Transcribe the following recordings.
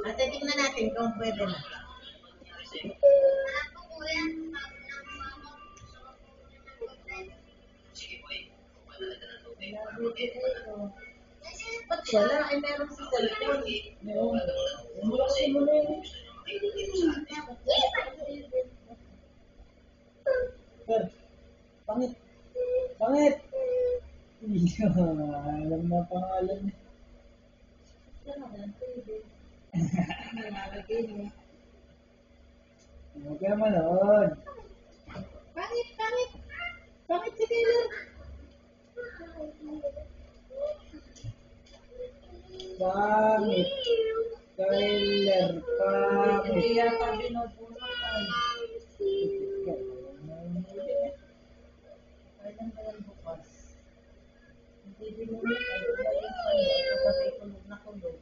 Ate, tingnan natin kung pwede na. Ba't wala? Ay, meron sa cellphone. Meron. Kasi mo na yun. Pangit. Pangit. Alam na pangalan. Huwag ka manood. Pangit, pangit. Pangit si Taylor. Pangit. Tyler, pangit. Hindi yata binubunot ay. Kailan ba yan bukas? Hindi binunot ay umayon pa yun. Kapag ay kulog na kulog.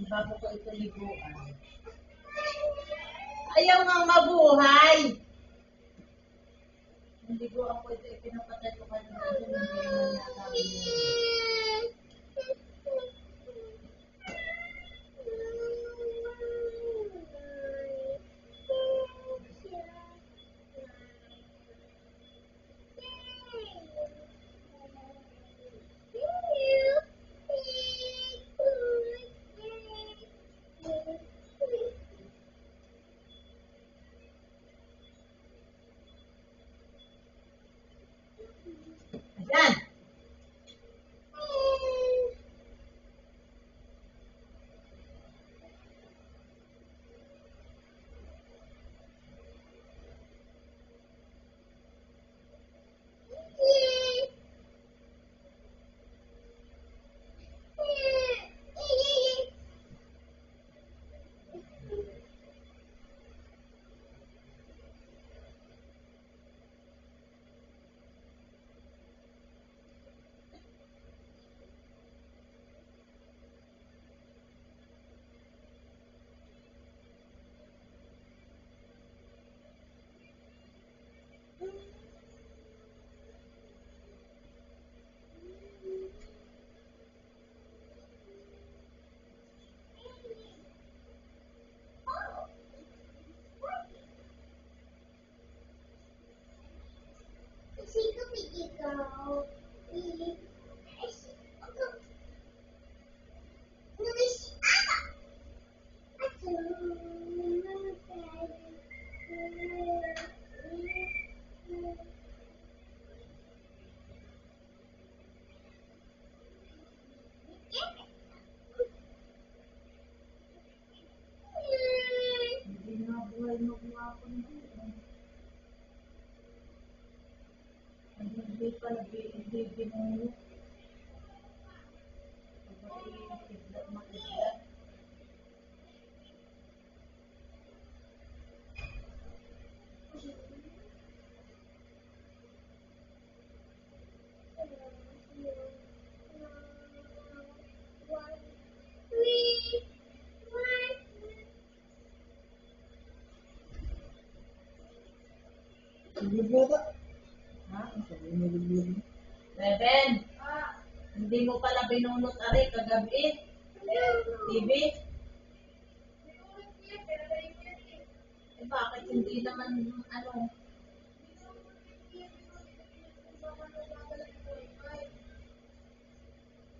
Bago ko ito liguan. Ayaw nga mabuhay! Hindi ko ako ito ipinapatay ko kanina. Hindi naman nakabi Ayan! Hindi pa nag-i-ibig mo. Lubuka. Ha? Sabi mo lubuka. Beben, hindi mo pala binunot ari kagabi. TV? Eh bakit hindi naman ano?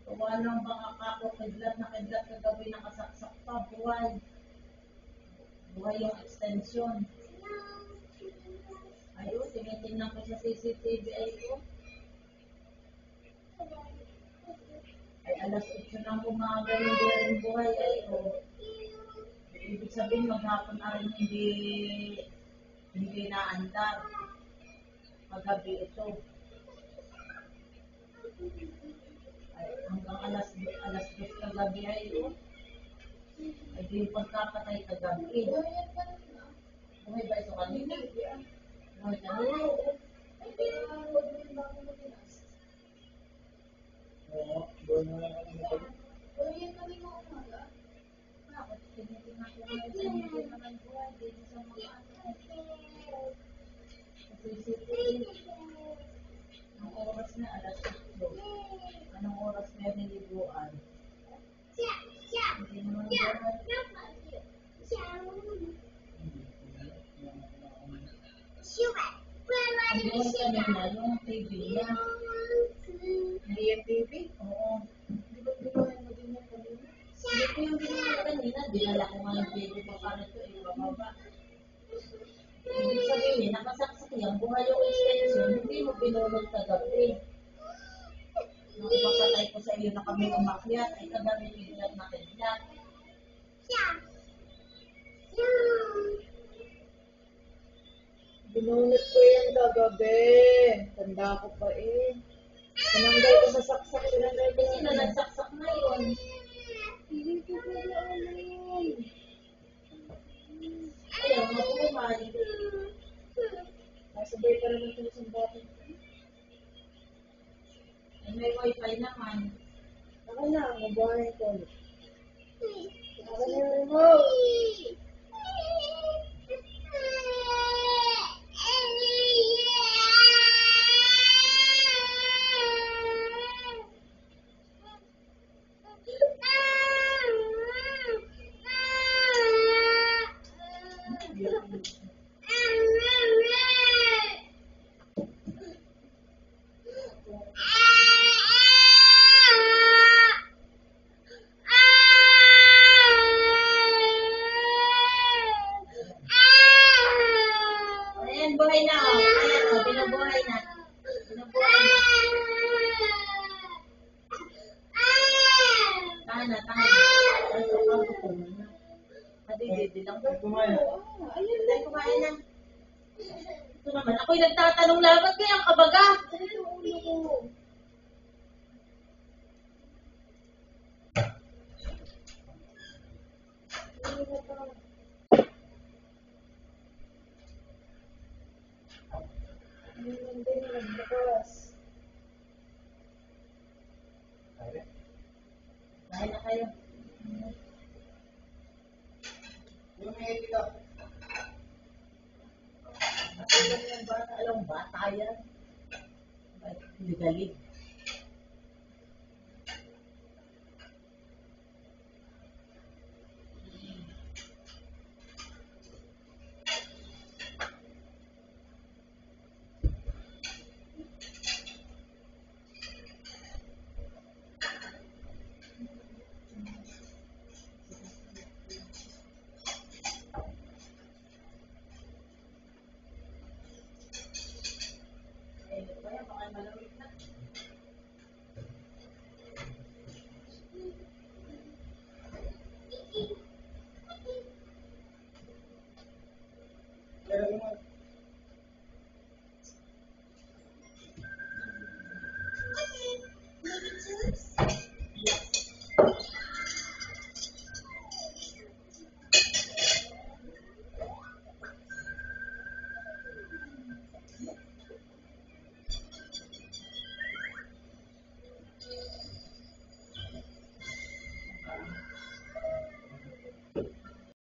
Gawa ng baka kako kidlat na kidlat kagabi nakasaksak pa buhay. Buhay yung extension. Ayun, tinitingnan ko sa CCTV ay ko. Ay alas 8 ng umaga yung rin buhay ay ko. Ibig sabihin maghapon na rin hindi naandar. Paggabi ito. Ay, hanggang alas 2 kagabi ay ko. Ay di yung pagkakatay kagabi. Buhay ba ito kanina? Buhay kanina? Oo, doon na lang ako nito. Bakit tinitingnan ko nga ito hindi naman buhay dito sa mga CCTV. Ang oras na alas 8. Anong oras na niliguan? Hindi naman buhay. Ang buhay kanina, yung TV niya. Hindi yan TV? Oo. Di ba binuhay mo din yan kanina? Hindi ko yung ginawa kanina. Dinala ko nga yung TV ko para ito ibababa. Ibig sabihin, nakasaksak yan. Buhay yung extension. Hindi mo binulog kagabi. Nung ipapatay ko sa iyo na kami umakyat, ay kagabi kidlat na kidlat. Binunot ko yan kagabi. Tanda ko pa eh. Tinanggal ko sa saksak. Tinanggal ko Kasi na nagsaksak na yun. Hindi ko pa alam. Ayaw, mabuhay. Nasabay pa naman ito sa bata. Ay, may wifi naman. Ako na, mabuhay ko. Ako na yung remote. Ayan, buhay na oh. Ayan oh, binubuhay na. Binubuhay na. Tahan na, tahan na. Ito, pagkukuha na. Madididi lang. Kumain. Ayun, dahil kumain na. Ito naman, ako'y nagtatanong lang, ba't kaya ang kabaga? Ano yung ulo ko? Ano na pa? Ano lang din, nagbukas. Kain na kayo. Yung edit ka. Alam yung bata, alam bata yan. Hindi galit.